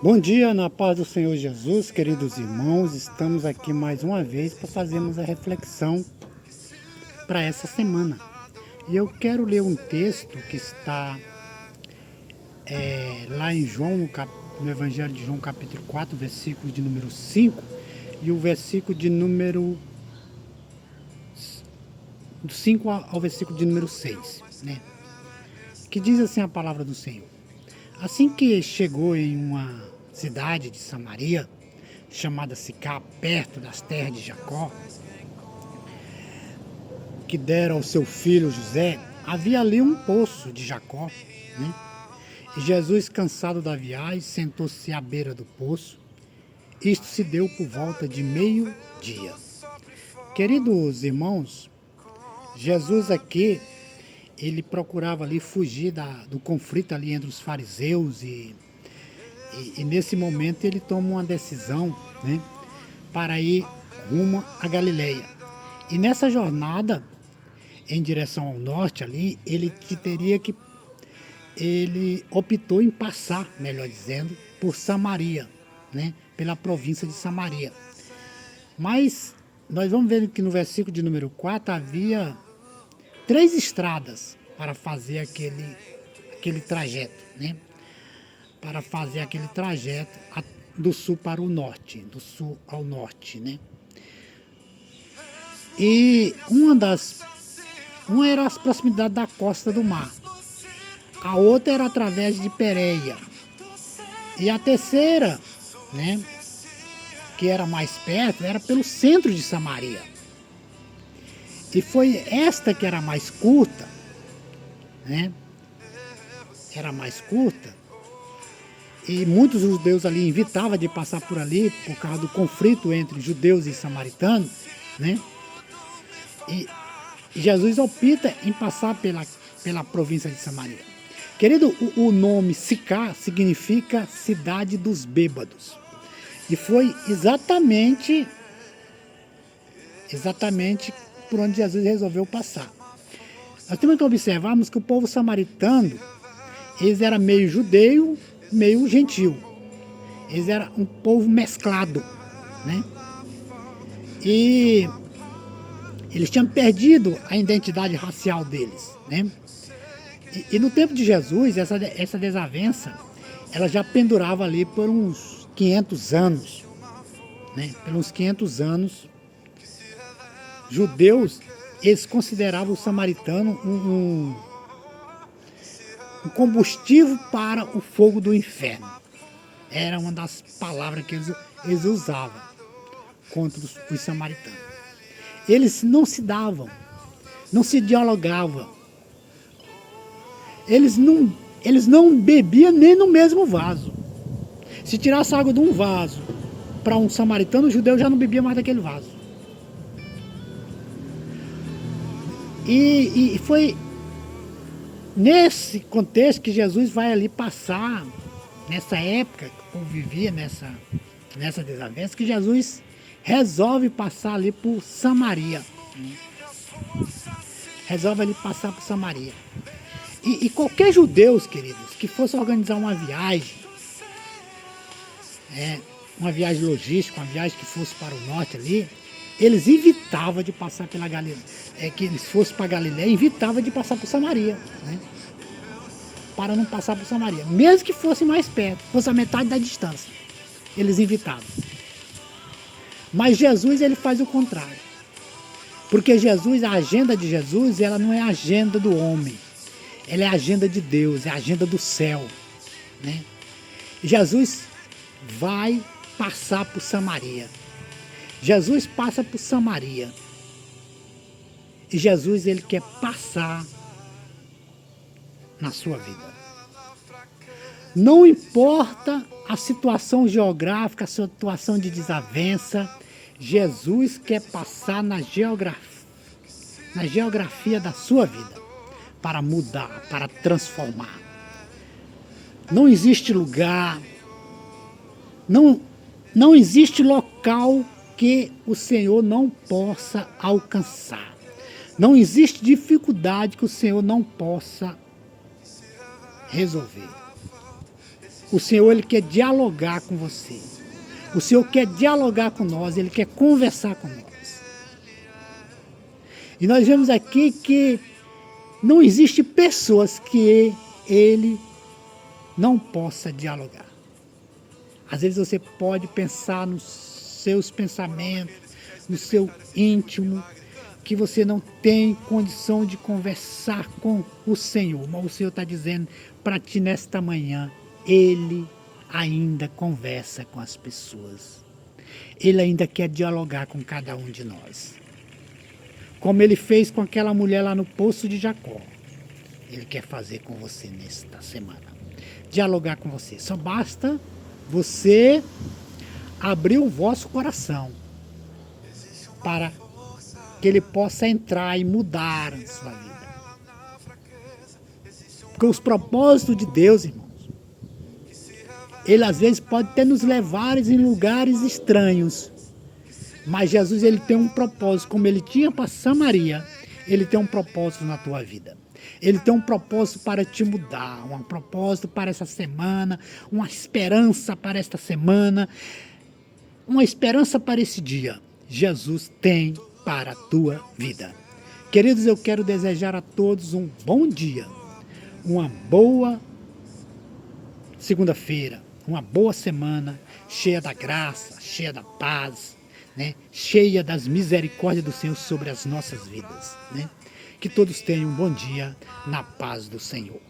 Bom dia, na paz do Senhor Jesus, queridos irmãos. Estamos aqui mais uma vez para fazermos a reflexão para essa semana. E eu quero ler um texto que está lá em João, no Evangelho de João, capítulo 4, versículo de número 5 e o versículo de número do 5 ao versículo de número 6, né? Que diz assim a palavra do Senhor. Assim que chegou em uma cidade de Samaria, chamada Sicá, perto das terras de Jacó, que dera ao seu filho José, havia ali um poço de Jacó, né? E Jesus, cansado da viagem, sentou-se à beira do poço. Isto se deu por volta de meio-dia. Queridos irmãos, Jesus aqui, ele procurava ali fugir do conflito ali entre os fariseus e nesse momento ele toma uma decisão, né, para ir rumo a Galileia. E nessa jornada em direção ao norte ali, ele optou em passar, melhor dizendo, por Samaria, né, pela província de Samaria. Mas nós vamos ver que no versículo de número 4 havia 3 estradas para fazer aquele trajeto, né? Para fazer aquele trajeto do sul para o norte, do sul ao norte, né? E uma era as proximidades da costa do mar, a outra era através de Pérea, e a terceira, né, que era mais perto, era pelo centro de Samaria. E foi esta que era mais curta, né? Era mais curta. E muitos judeus ali invitavam de passar por ali por causa do conflito entre judeus e samaritanos, né? E Jesus opta em passar pela província de Samaria. Querido, o nome Sicá significa cidade dos bêbados. E foi exatamente por onde Jesus resolveu passar. Nós temos que observarmos que o povo samaritano, eles eram meio judeu, meio gentil. Eles eram um povo mesclado, né? E eles tinham perdido a identidade racial deles, né? E no tempo de Jesus, essa desavença, ela já pendurava ali por uns 500 anos, né? Por uns 500 anos, judeus, eles consideravam o samaritano um combustível para o fogo do inferno. Era uma das palavras que eles usavam contra os samaritanos. Eles não se davam, não se dialogavam. Eles não bebiam nem no mesmo vaso. Se tirasse água de um vaso para um samaritano, o judeu já não bebia mais daquele vaso. E foi nesse contexto que Jesus vai ali passar, nessa época que o povo vivia nessa desavença, que Jesus resolve passar ali por Samaria. Resolve ali passar por Samaria. E qualquer judeu, queridos, que fosse organizar uma viagem logística, uma viagem que fosse para o norte ali, eles evitavam de passar pela Galileia. Que eles fossem para Galileia, evitavam de passar por Samaria, né? Para não passar por Samaria. Mesmo que fosse mais perto, fosse a metade da distância, eles evitavam. Mas Jesus, ele faz o contrário. Porque Jesus, a agenda de Jesus, ela não é a agenda do homem. Ela é a agenda de Deus, é a agenda do céu, né? Jesus vai passar por Samaria. Jesus passa por Samaria. E Jesus, ele quer passar na sua vida. Não importa a situação geográfica, a situação de desavença, Jesus quer passar na geografia da sua vida, para mudar, para transformar. Não existe lugar, não existe local que o Senhor não possa alcançar. Não existe dificuldade que o Senhor não possa resolver. O Senhor, Ele quer dialogar com você. O Senhor quer dialogar com nós, Ele quer conversar com nós. E nós vemos aqui que não existe pessoas que Ele não possa dialogar. Às vezes você pode pensar nos seus pensamentos, no seu íntimo, que você não tem condição de conversar com o Senhor. Mas o Senhor está dizendo para ti nesta manhã, Ele ainda conversa com as pessoas. Ele ainda quer dialogar com cada um de nós. Como Ele fez com aquela mulher lá no poço de Jacó. Ele quer fazer com você nesta semana. Dialogar com você. Só basta você abrir o vosso coração para que Ele possa entrar e mudar a sua vida. Porque os propósitos de Deus, irmãos, Ele às vezes pode até nos levar em lugares estranhos. Mas Jesus, Ele tem um propósito, como Ele tinha para Samaria, Ele tem um propósito na tua vida. Ele tem um propósito para te mudar, um propósito para essa semana, uma esperança para esta semana, uma esperança para esse dia. Jesus tem para a tua vida. Queridos, eu quero desejar a todos um bom dia, uma boa segunda-feira, uma boa semana, cheia da graça, cheia da paz, né? Cheia das misericórdias do Senhor sobre as nossas vidas, né? Que todos tenham um bom dia na paz do Senhor.